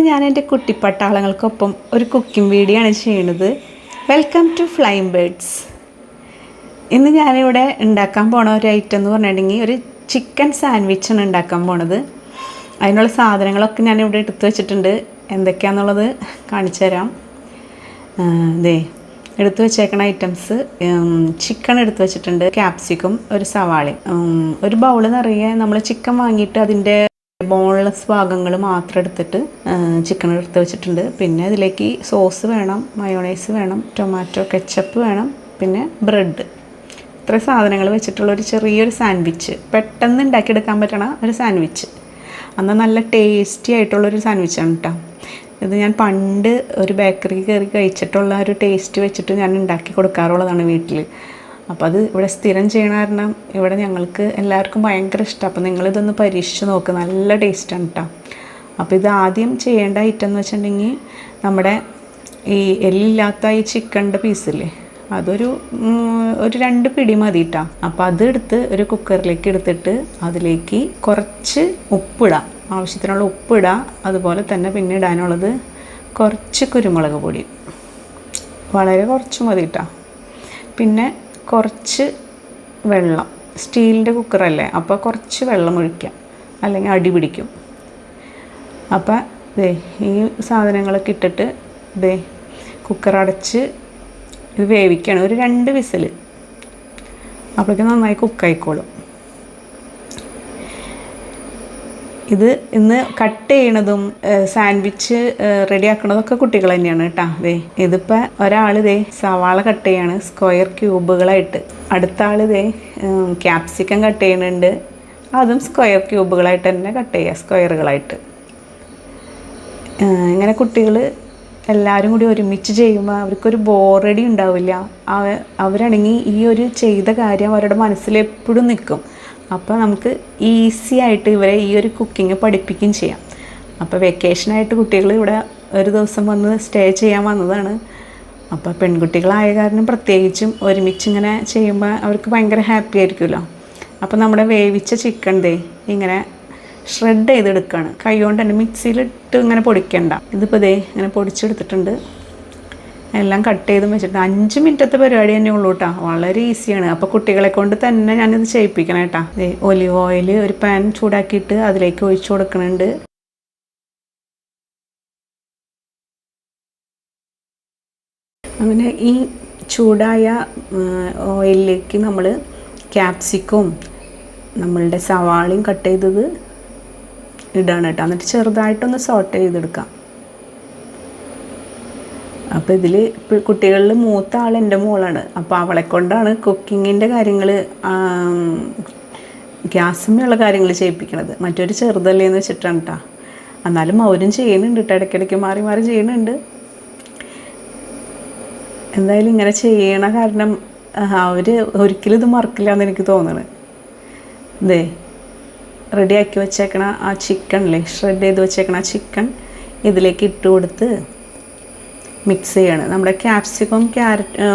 ഞാൻ എൻ്റെ കുട്ടിപ്പട്ടാളങ്ങൾക്കൊപ്പം ഒരു കുക്കിംഗ് വീഡിയോ ആണ് ചെയ്യുന്നത്. Welcome to flying birds. ഇന്ന് ഞാനിവിടെ ഉണ്ടാക്കാൻ പോണ ഒരു ഐറ്റം എന്ന് പറഞ്ഞിട്ടുണ്ടെങ്കിൽ ഒരു ചിക്കൻ സാൻഡ്വിച്ചാണ് ഉണ്ടാക്കാൻ പോണത്. അതിനുള്ള സാധനങ്ങളൊക്കെ ഞാനിവിടെ എടുത്തു വെച്ചിട്ടുണ്ട്. എന്തൊക്കെയാണെന്നുള്ളത് കാണിച്ചു തരാം. എടുത്തു വെച്ചേക്കണ ഐറ്റംസ് ചിക്കൻ എടുത്തു വെച്ചിട്ടുണ്ട്, ക്യാപ്സിക്കം, ഒരു സവാള, ഒരു ബൗൾ നിറയെ നമ്മൾ ചിക്കൻ വാങ്ങിയിട്ട് അതിൻ്റെ ബോൺലെസ് ഭാഗങ്ങൾ മാത്രം എടുത്തിട്ട് ചിക്കൻ എടുത്ത് വെച്ചിട്ടുണ്ട്. പിന്നെ അതിലേക്ക് സോസ് വേണം, മയോണൈസ് വേണം, ടൊമാറ്റോ കെച്ചപ്പ് വേണം, പിന്നെ ബ്രെഡ്. ഇത്ര സാധനങ്ങൾ വെച്ചിട്ടുള്ള ഒരു ചെറിയൊരു സാൻഡ്വിച്ച്, പെട്ടെന്ന് ഉണ്ടാക്കിയെടുക്കാൻ പറ്റണ ഒരു സാൻഡ്വിച്ച്. എന്നാൽ നല്ല ടേസ്റ്റി ആയിട്ടുള്ളൊരു സാൻഡ്വിച്ചാണ് കേട്ടോ. ഇത് ഞാൻ പണ്ട് ഒരു ബേക്കറി കയറി കഴിച്ചിട്ടുള്ള ഒരു ടേസ്റ്റ് വെച്ചിട്ട് ഞാൻ ഉണ്ടാക്കി കൊടുക്കാറുള്ളതാണ് വീട്ടിൽ. അപ്പോൾ അത് ഇവിടെ സ്ഥിരം ചെയ്യണ കാരണം ഇവിടെ ഞങ്ങൾക്ക് എല്ലാവർക്കും ഭയങ്കര ഇഷ്ടമാണ്. അപ്പോൾ നിങ്ങളിതൊന്ന് പരീക്ഷിച്ച് നോക്ക്, നല്ല ടേസ്റ്റാണ് കേട്ടോ. അപ്പോൾ ഇത് ആദ്യം ചെയ്യേണ്ട ഐറ്റം എന്ന് വെച്ചിട്ടുണ്ടെങ്കിൽ നമ്മുടെ ഈ എല്ലില്ലാത്ത ഈ ചിക്കൻ്റെ പീസില്ലേ, അതൊരു 2 പിടി മതി കേട്ടോ. അപ്പോൾ അതെടുത്ത് ഒരു കുക്കറിലേക്ക് എടുത്തിട്ട് അതിലേക്ക് കുറച്ച് ഉപ്പിടാം, ആവശ്യത്തിനുള്ള ഉപ്പിടാം. അതുപോലെ തന്നെ പിന്നെ ഇടാനുള്ളത് കുറച്ച് കുരുമുളക് പൊടി, വളരെ കുറച്ച് മതി കേട്ടോ. പിന്നെ കുറച്ച് വെള്ളം, സ്റ്റീലിൻ്റെ കുക്കറല്ലേ, അപ്പോൾ കുറച്ച് വെള്ളം ഒഴിക്കാം, അല്ലെങ്കിൽ അടി പിടിക്കും. അപ്പോൾ ഈ സാധനങ്ങളൊക്കെ ഇട്ടിട്ട് കുക്കർ അടച്ച് ഇത് വേവിക്കുകയാണ്. ഒരു 2 വിസിൽ, അപ്പോഴേക്കും നന്നായി കുക്കായിക്കോളും. ഇത് ഇന്ന് കട്ട് ചെയ്യണതും സാൻഡ്വിച്ച് റെഡിയാക്കണതൊക്കെ കുട്ടികൾ തന്നെയാണ് കേട്ടോ. ഇതിപ്പോൾ ഒരാൾ സവാള കട്ട് ചെയ്യാണ് സ്ക്വയർ ക്യൂബുകളായിട്ട്, അടുത്ത ആൾ ക്യാപ്സിക്കം കട്ട് ചെയ്യുന്നുണ്ട്, അതും സ്ക്വയർ ക്യൂബുകളായിട്ട് തന്നെ കട്ട് ചെയ്യുക, സ്ക്വയറുകളായിട്ട്. ഇങ്ങനെ കുട്ടികൾ എല്ലാവരും കൂടി ഒരുമിച്ച് ചെയ്യുമ്പോൾ അവർക്കൊരു ബോറടി ഉണ്ടാവില്ല. അവരാണെങ്കിൽ ഈ ഒരു ചെയ്ത കാര്യം അവരുടെ മനസ്സിൽ എപ്പോഴും നിൽക്കും. അപ്പോൾ നമുക്ക് ഈസി ആയിട്ട് ഇവരെ ഈ ഒരു കുക്കിംഗ് പഠിപ്പിക്കുകയും ചെയ്യാം. അപ്പോൾ വെക്കേഷനായിട്ട് കുട്ടികൾ ഇവിടെ ഒരു ദിവസം വന്ന് സ്റ്റേ ചെയ്യാൻ വന്നതാണ്. അപ്പോൾ പെൺകുട്ടികളായ കാരണം പ്രത്യേകിച്ചും ഒരുമിച്ച് ഇങ്ങനെ ചെയ്യുമ്പോൾ അവർക്ക് ഭയങ്കര ഹാപ്പി ആയിരിക്കുമല്ലോ. അപ്പോൾ നമ്മുടെ വേവിച്ച ചിക്കൻ ഇങ്ങനെ ഷ്രെഡ് ചെയ്തെടുക്കുകയാണ്, കൈ കൊണ്ട് തന്നെ, മിക്സിയിലിട്ട് ഇങ്ങനെ പൊടിക്കണ്ട. ഇതിപ്പോൾ ഇങ്ങനെ പൊടിച്ചെടുത്തിട്ടുണ്ട്. എല്ലാം കട്ട് ചെയ്തും വെച്ചിട്ട് 5 മിനിറ്റത്തെ പരിപാടി തന്നെ ഉള്ളൂ കേട്ടോ. വളരെ ഈസിയാണ്. അപ്പോൾ കുട്ടികളെ കൊണ്ട് തന്നെ ഞാനിത് ചെയ്യിപ്പിക്കണം കേട്ടോ. ഒലിവ് ഓയിൽ ഒരു പാൻ ചൂടാക്കിയിട്ട് അതിലേക്ക് ഒഴിച്ചു കൊടുക്കുന്നുണ്ട്. അങ്ങനെ ഈ ചൂടായ ഓയിലിലേക്ക് നമ്മൾ ക്യാപ്സിക്കവും നമ്മളുടെ സവാളയും കട്ട് ചെയ്തത് ഇടാണ് കേട്ടോ. എന്നിട്ട് ചെറുതായിട്ടൊന്ന് സോട്ട് ചെയ്തെടുക്കാം. അപ്പോൾ ഇതിൽ കുട്ടികളിൽ മൂത്ത ആൾ എൻ്റെ മോളാണ്. അപ്പോൾ അവളെ കൊണ്ടാണ് കുക്കിങ്ങിൻ്റെ കാര്യങ്ങൾ, ഗ്യാസുമ്മയുള്ള കാര്യങ്ങൾ ചെയ്യിപ്പിക്കണത്. മറ്റൊരു ചെറുതല്ലേ എന്ന് വെച്ചിട്ടാണ് കേട്ടോ. എന്നാലും അവരും ചെയ്യുന്നുണ്ട് കേട്ടോ, ഇടയ്ക്കിടയ്ക്ക് മാറി മാറി ചെയ്യുന്നുണ്ട്. എന്തായാലും ഇങ്ങനെ ചെയ്യണ കാരണം അവർ ഒരിക്കലും ഇത് മറക്കില്ല എന്ന് എനിക്ക് തോന്നുന്നത്. റെഡിയാക്കി വെച്ചേക്കണ ആ ചിക്കനില്ലേ, ഷ്രെഡ് ചെയ്ത് വെച്ചേക്കണ ആ ചിക്കൻ ഇതിലേക്ക് ഇട്ട് കൊടുത്ത് മിക്സ് ചെയ്യാണ്. നമ്മുടെ ക്യാപ്സിക്കം, ക്യാരറ്റ്,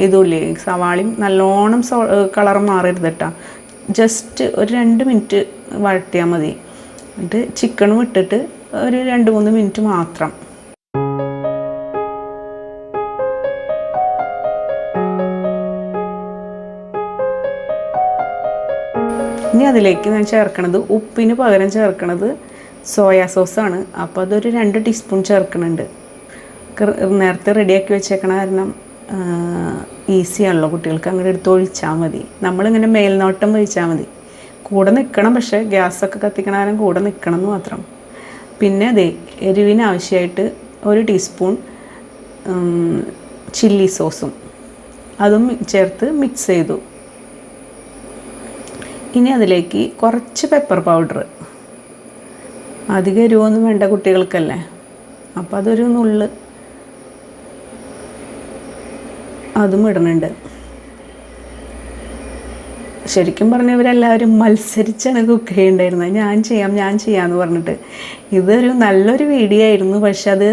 ഇതുമില്ലേ, സവാളയും നല്ലോണം കളർ മാറരുത് കേട്ടോ. ജസ്റ്റ് ഒരു 2 മിനിറ്റ് വഴറ്റിയാൽ മതി. എന്നിട്ട് ചിക്കനും ഇട്ടിട്ട് ഒരു 2-3 മിനിറ്റ് മാത്രം. ഇനി അതിലേക്ക് ഞാൻ ചേർക്കണത്, ഉപ്പിന് പകരം ചേർക്കണത് സോയാ സോസാണ്. അപ്പോൾ അതൊരു 2 ടീസ്പൂൺ ചേർക്കണുണ്ട്. നേരത്തെ റെഡിയാക്കി വെച്ചേക്കണ കാരണം ഈസിയാണല്ലോ, കുട്ടികൾക്ക് അങ്ങനെ എടുത്ത് ഒഴിച്ചാൽ മതി. നമ്മളിങ്ങനെ മേൽനോട്ടം ഒഴിച്ചാൽ മതി, കൂടെ നിൽക്കണം. പക്ഷേ ഗ്യാസൊക്കെ കത്തിക്കണ കാരണം കൂടെ നിൽക്കണം എന്ന് മാത്രം. പിന്നെ എരിവിന് ആവശ്യമായിട്ട് 1 ടീസ്പൂൺ ചില്ലി സോസും അതും ചേർത്ത് മിക്സ് ചെയ്തു. ഇനി അതിലേക്ക് കുറച്ച് പെപ്പർ പൗഡർ, അധികം എരിവൊന്നും വേണ്ട കുട്ടികൾക്കല്ലേ, അപ്പോൾ അതൊരു നുള്ള് അതും ഇടുന്നുണ്ട്. ശരിക്കും പറഞ്ഞവരെല്ലാവരും മത്സരിച്ചാണ് കുക്ക് ചെയ്യേണ്ടായിരുന്നത്. ഞാൻ ചെയ്യാമെന്ന് പറഞ്ഞിട്ട്. ഇതൊരു നല്ലൊരു വീഡിയോ ആയിരുന്നു. പക്ഷെ അത്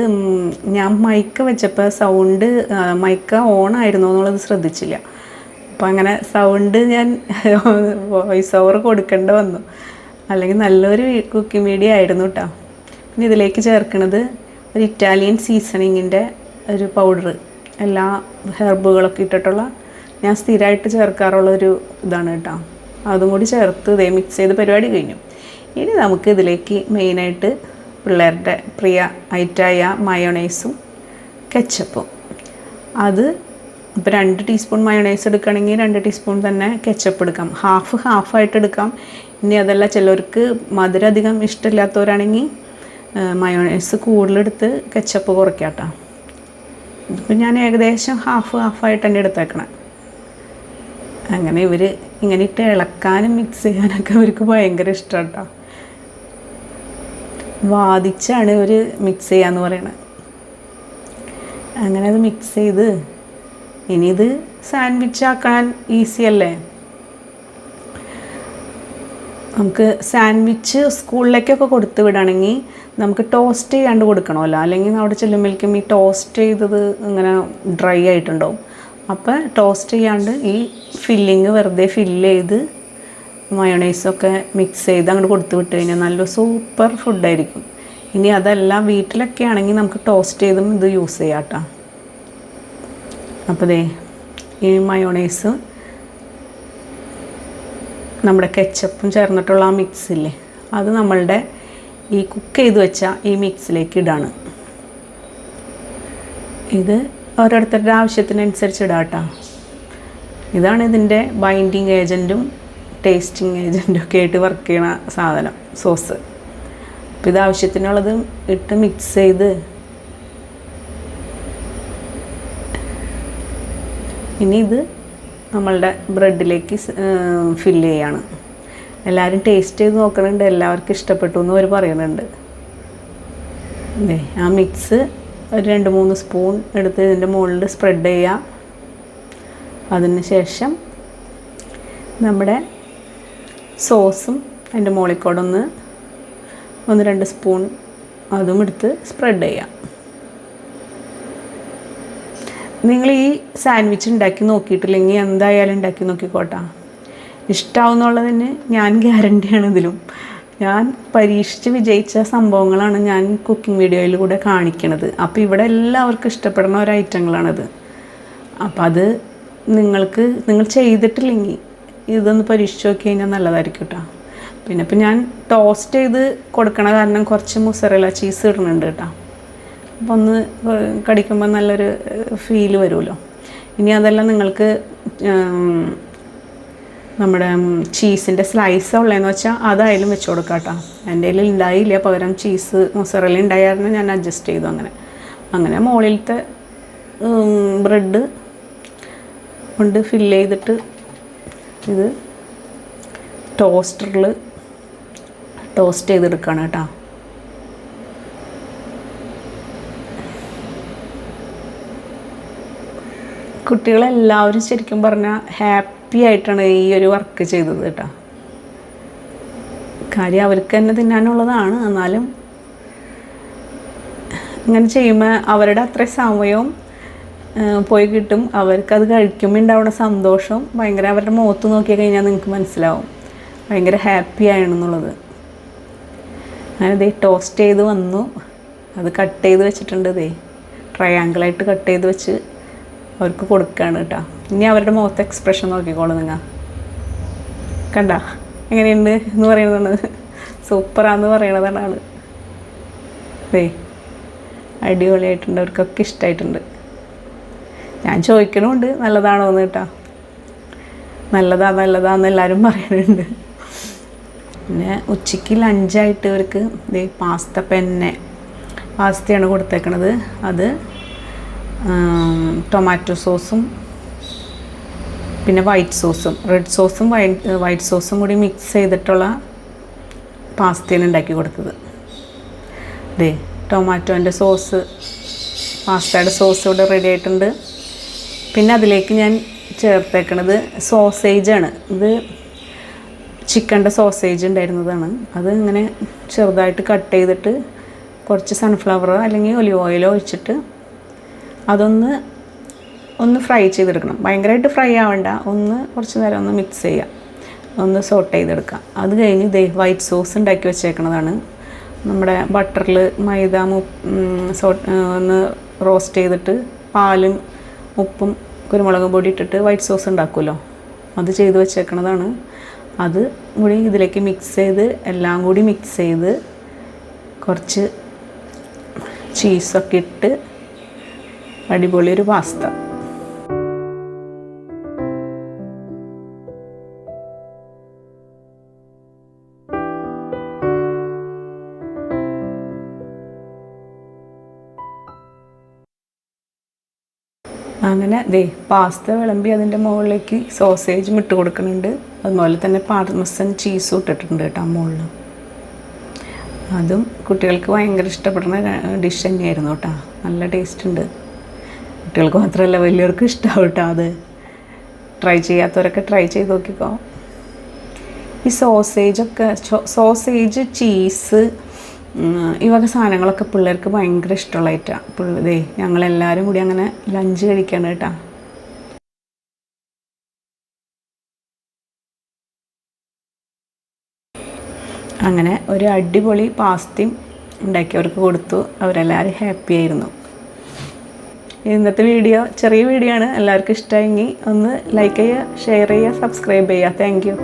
ഞാൻ മൈക്ക വെച്ചപ്പോൾ സൗണ്ട്, മൈക്ക ഓൺ ആയിരുന്നു എന്നുള്ളത് ശ്രദ്ധിച്ചില്ല. അപ്പോൾ അങ്ങനെ സൗണ്ട് ഞാൻ വോയിസ് ഓവർ കൊടുക്കേണ്ടി വന്നു. അല്ലെങ്കിൽ നല്ലൊരു കുക്കിംഗ് വീഡിയോ ആയിരുന്നു കേട്ടോ. പിന്നെ ഇതിലേക്ക് ചേർക്കുന്നത് ഒരു ഇറ്റാലിയൻ സീസണിങ്ങിൻ്റെ ഒരു പൗഡർ, എല്ലാ ഹെർബുകളൊക്കെ ഇട്ടിട്ടുള്ള ഞാൻ സ്ഥിരമായിട്ട് ചേർക്കാറുള്ളൊരു ഇതാണ് കേട്ടോ. അതും കൂടി ചേർത്ത് ഇതേ മിക്സ് ചെയ്ത് പരിപാടി കഴിഞ്ഞു. ഇനി നമുക്ക് ഇതിലേക്ക് മെയിനായിട്ട് പിള്ളേരുടെ പ്രിയ ഐറ്റായ മയോണൈസും കെച്ചപ്പും. അത് ഇപ്പോൾ 2 ടീസ്പൂൺ മയോണൈസ് എടുക്കുകയാണെങ്കിൽ 2 ടീസ്പൂൺ തന്നെ കെച്ചപ്പ് എടുക്കാം. ഹാഫായിട്ട് എടുക്കാം. ഇനി അതല്ല, ചിലർക്ക് മധുരം അധികം ഇഷ്ടമില്ലാത്തവരാണെങ്കിൽ മയോണൈസ് കൂടുതലെടുത്ത് കെച്ചപ്പ് കുറയ്ക്കാം കേട്ടോ. ഇതിപ്പോൾ ഞാൻ ഏകദേശം ഹാഫായിട്ട് തന്നെ എടുത്തേക്കണം. അങ്ങനെ ഇവർ ഇങ്ങനെ ഇട്ട് ഇളക്കാനും മിക്സ് ചെയ്യാനൊക്കെ ഇവർക്ക് ഭയങ്കര ഇഷ്ടമാണ് കേട്ടോ. വാദിച്ചാണ് ഇവർ മിക്സ് ചെയ്യാന്ന് പറയണത്. അങ്ങനെ അത് മിക്സ് ചെയ്ത് ഇനി ഇത് സാൻഡ്വിച്ച് ആക്കാൻ ഈസി അല്ലേ. നമുക്ക് സാൻഡ്വിച്ച് സ്കൂളിലേക്കൊക്കെ കൊടുത്ത് വിടുകയാണെങ്കിൽ നമുക്ക് ടോസ്റ്റ് ചെയ്യാണ്ട് കൊടുക്കണമല്ലോ, അല്ലെങ്കിൽ അവിടെ ചെല്ലുമ്പോഴേക്കും ഈ ടോസ്റ്റ് ചെയ്തത് ഇങ്ങനെ ഡ്രൈ ആയിട്ടുണ്ടാവും. അപ്പോൾ ടോസ്റ്റ് ചെയ്യാണ്ട് ഈ ഫില്ലിങ് വെറുതെ ഫില്ല് ചെയ്ത് മയോണൈസൊക്കെ മിക്സ് ചെയ്ത് അങ്ങോട്ട് കൊടുത്ത് വിട്ട് കഴിഞ്ഞാൽ നല്ല സൂപ്പർ ഫുഡായിരിക്കും. ഇനി അതല്ല, വീട്ടിലൊക്കെ ആണെങ്കിൽ നമുക്ക് ടോസ്റ്റ് ചെയ്തും ഇത് യൂസ് ചെയ്യാം കേട്ടോ. അപ്പോൾ ദേ ഈ മയോണൈസ് നമ്മുടെ കെച്ചപ്പും ചേർന്നിട്ടുള്ള ആ മിക്സില്ലേ, അത് നമ്മളുടെ ഈ കുക്ക് ചെയ്ത് വെച്ച ഈ മിക്സിലേക്ക് ഇടാണ്. ഇത് ഓരോരുത്തരുടെ ആവശ്യത്തിനനുസരിച്ച് ഇടാം കേട്ടോ. ഇതാണ് ഇതിൻ്റെ ബൈൻഡിങ് ഏജൻറ്റും ടേസ്റ്റിംഗ് ഏജൻറ്റും ഒക്കെ ആയിട്ട് വർക്ക് ചെയ്യണ സാധനം, സോസ്. അപ്പോൾ ഇത് ആവശ്യത്തിനുള്ളത് ഇട്ട് മിക്സ് ചെയ്ത് ഇനി ഇത് നമ്മളുടെ ബ്രെഡിലേക്ക് ഫില്ല് ചെയ്യാണ്. എല്ലാവരും ടേസ്റ്റ് ചെയ്ത് നോക്കുന്നുണ്ട്, എല്ലാവർക്കും ഇഷ്ടപ്പെട്ടു എന്ന് അവർ പറയുന്നുണ്ട്. അതെ, ആ മിക്സ് ഒരു 2-3 സ്പൂൺ എടുത്ത് ഇതിൻ്റെ മുകളിൽ സ്പ്രെഡ് ചെയ്യുക. അതിന് ശേഷം നമ്മുടെ സോസും അതിൻ്റെ മുകളിൽ കൂടെ 1-2 സ്പൂൺ അതും എടുത്ത് സ്പ്രെഡ് ചെയ്യുക. നിങ്ങൾ ഈ സാൻഡ്വിച്ച് ഉണ്ടാക്കി നോക്കിയിട്ടില്ലെങ്കിൽ എന്തായാലും ഉണ്ടാക്കി നോക്കിക്കോട്ടെ. ഇഷ്ടമാവുന്നുള്ളതിന് ഞാൻ ഗ്യാരണ്ടിയാണ്. ഇതിലും ഞാൻ പരീക്ഷിച്ച് വിജയിച്ച സംഭവങ്ങളാണ് ഞാൻ കുക്കിംഗ് വീഡിയോയിലൂടെ കാണിക്കണത്. അപ്പോൾ ഇവിടെ എല്ലാവർക്കും ഇഷ്ടപ്പെടുന്ന ഒരു ഐറ്റങ്ങളാണിത്. അപ്പോൾ അത് നിങ്ങൾ ചെയ്തിട്ടില്ലെങ്കിൽ ഇതൊന്ന് പരീക്ഷിച്ച് നോക്കി കഴിഞ്ഞാൽ നല്ലതായിരിക്കും കേട്ടോ. പിന്നെ ഇപ്പം ഞാൻ ടോസ്റ്റ് ചെയ്ത് കൊടുക്കണ കാരണം കുറച്ച് മുസറല്ല ചീസ് ഇടുന്നുണ്ട് കേട്ടോ. അപ്പോൾ ഒന്ന് കടിക്കുമ്പോൾ നല്ലൊരു ഫീല് വരുമല്ലോ. ഇനി അതെല്ലാം നിങ്ങൾക്ക് നമ്മുടെ ചീസിൻ്റെ സ്ലൈസ് ഉള്ളതെന്ന് വെച്ചാൽ അതായാലും വെച്ച് കൊടുക്കാം കേട്ടോ. എൻ്റെ കയ്യിൽ ഉണ്ടായില്ല, പകരം ചീസ് മൊസറല്ല ഉണ്ടായിരുന്നു, ഞാൻ അഡ്ജസ്റ്റ് ചെയ്തു. അങ്ങനെ മുകളിലത്തെ ബ്രെഡ് കൊണ്ട് ഫില്ല് ചെയ്തിട്ട് ഇത് ടോസ്റ്ററിൽ ടോസ്റ്റ് ചെയ്തെടുക്കുകയാണ് കേട്ടോ. കുട്ടികളെല്ലാവരും ശരിക്കും പറഞ്ഞാൽ ഹാപ്പി ആയിട്ടാണ് ഈ ഒരു വർക്ക് ചെയ്തത് കേട്ടോ. കാര്യം അവർക്ക് തന്നെ തിന്നാനുള്ളതാണ്. എന്നാലും ഇങ്ങനെ ചെയ്യുമ്പോൾ അവരുടെ അത്രയും സമയവും പോയി കിട്ടും. അവർക്കത് കഴിക്കുമ്പോൾ ഉണ്ടാവുന്ന സന്തോഷം ഭയങ്കര, അവരുടെ മുഖത്ത് നോക്കി കഴിഞ്ഞാൽ നിങ്ങൾക്ക് മനസ്സിലാവും ഭയങ്കര ഹാപ്പി ആണെന്നുള്ളത്. അങ്ങനെ ദേ ടോസ്റ്റ് ചെയ്ത് വന്നു. അത് കട്ട് ചെയ്ത് വെച്ചിട്ടുണ്ട്. ദേ ട്രയാങ്കിളായിട്ട് കട്ട് ചെയ്ത് വെച്ച് അവർക്ക് കൊടുക്കുകയാണ് കേട്ടോ. ഇനി അവരുടെ മുഖത്ത് എക്സ്പ്രഷൻ നോക്കിക്കോളൂ നിങ്ങൾ. കണ്ട എങ്ങനെയുണ്ട് എന്ന് പറയുന്നതാണ്, സൂപ്പറാന്ന് പറയണതാണ് ആൾ. ദേ അടിപൊളിയായിട്ടുണ്ട്, അവർക്കൊക്കെ ഇഷ്ടമായിട്ടുണ്ട്. ഞാൻ ചോദിക്കണമുണ്ട് നല്ലതാണോ എന്ന് കേട്ടോ. നല്ലതാന്ന് എല്ലാവരും പറയുന്നുണ്ട്. പിന്നെ ഉച്ചയ്ക്ക് ലഞ്ചായിട്ട് ഇവർക്ക് ദേ പാസ്തയാണ് കൊടുത്തേക്കണത്. അത് ടൊമാറ്റോ സോസും പിന്നെ വൈറ്റ് സോസും, റെഡ് സോസും വൈറ്റ് സോസും കൂടി മിക്സ് ചെയ്തിട്ടുള്ള പാസ്തയാണ് ഉണ്ടാക്കി കൊടുത്തത്. ദേ ടൊമാറ്റോൻ്റെ സോസ്, പാസ്തയുടെ സോസ് ഇവിടെ റെഡി ആയിട്ടുണ്ട്. പിന്നെ അതിലേക്ക് ഞാൻ ചേർത്തേക്കണത് സോസേജാണ്. ഇത് ചിക്കൻ്റെ സോസേജ് ഉണ്ടായിരുന്നതാണ്. അത് ഇങ്ങനെ ചെറുതായിട്ട് കട്ട് ചെയ്തിട്ട് കുറച്ച് സൺഫ്ലവർ അല്ലെങ്കിൽ ഒലിവ് ഓയിലോ ഒഴിച്ചിട്ട് അതൊന്ന് ഫ്രൈ ചെയ്തെടുക്കണം. ഭയങ്കരമായിട്ട് ഫ്രൈ ആവണ്ട, കുറച്ച് നേരം ഒന്ന് മിക്സ് ചെയ്യുക, ഒന്ന് സോട്ട് ചെയ്തെടുക്കാം. അത് കഴിഞ്ഞ് ദേ വൈറ്റ് സോസ് ഉണ്ടാക്കി വെച്ചേക്കണതാണ്. നമ്മുടെ ബട്ടറിൽ മൈദ ഒന്ന് റോസ്റ്റ് ചെയ്തിട്ട് പാലും ഉപ്പും കുരുമുളകും പൊടി ഇട്ടിട്ട് വൈറ്റ് സോസ് ഉണ്ടാക്കുമല്ലോ, അത് ചെയ്ത് വെച്ചേക്കണതാണ്. അത് കൂടി ഇതിലേക്ക് മിക്സ് ചെയ്ത് എല്ലാം കൂടി മിക്സ് ചെയ്ത് കുറച്ച് ചീസൊക്കെ ഇട്ട് അടിപൊളി ഒരു പാസ്ത. അങ്ങനെ പാസ്ത വിളമ്പി അതിൻ്റെ മുകളിലേക്ക് സോസേജും ഇട്ട് കൊടുക്കുന്നുണ്ട്. അതുപോലെ തന്നെ പാർമസൻ ചീസും ഇട്ടിട്ടുണ്ട് കേട്ടോ മുകളിൽ. അതും കുട്ടികൾക്ക് ഭയങ്കര ഇഷ്ടപ്പെടുന്ന ഡിഷ് തന്നെയായിരുന്നു കേട്ടോ. നല്ല ടേസ്റ്റ് ഉണ്ട്. കുട്ടികൾക്ക് മാത്രമല്ല വലിയവർക്കും ഇഷ്ടമാവും കേട്ടോ. അത് ട്രൈ ചെയ്യാത്തവരൊക്കെ ട്രൈ ചെയ്ത് നോക്കിക്കോ. ഈ സോസേജ് ചീസ് ഈ വക സാധനങ്ങളൊക്കെ പിള്ളേർക്ക് ഭയങ്കര ഇഷ്ടമുള്ളതായിട്ടാണ്. ഞങ്ങളെല്ലാവരും കൂടി അങ്ങനെ ലഞ്ച് കഴിക്കണം കേട്ടോ. അങ്ങനെ ഒരു അടിപൊളി പാസ്തയും ഉണ്ടാക്കിയവർക്ക് കൊടുത്തു. അവരെല്ലാവരും ഹാപ്പി ആയിരുന്നു. ഇന്നത്തെ വീഡിയോ ചെറിയ വീഡിയോ ആണ്. എല്ലാവർക്കും ഇഷ്ടമായെങ്കിൽ ഒന്ന് ലൈക്ക് ചെയ്യുക, ഷെയർ ചെയ്യുക, സബ്സ്ക്രൈബ് ചെയ്യുക. Thank you.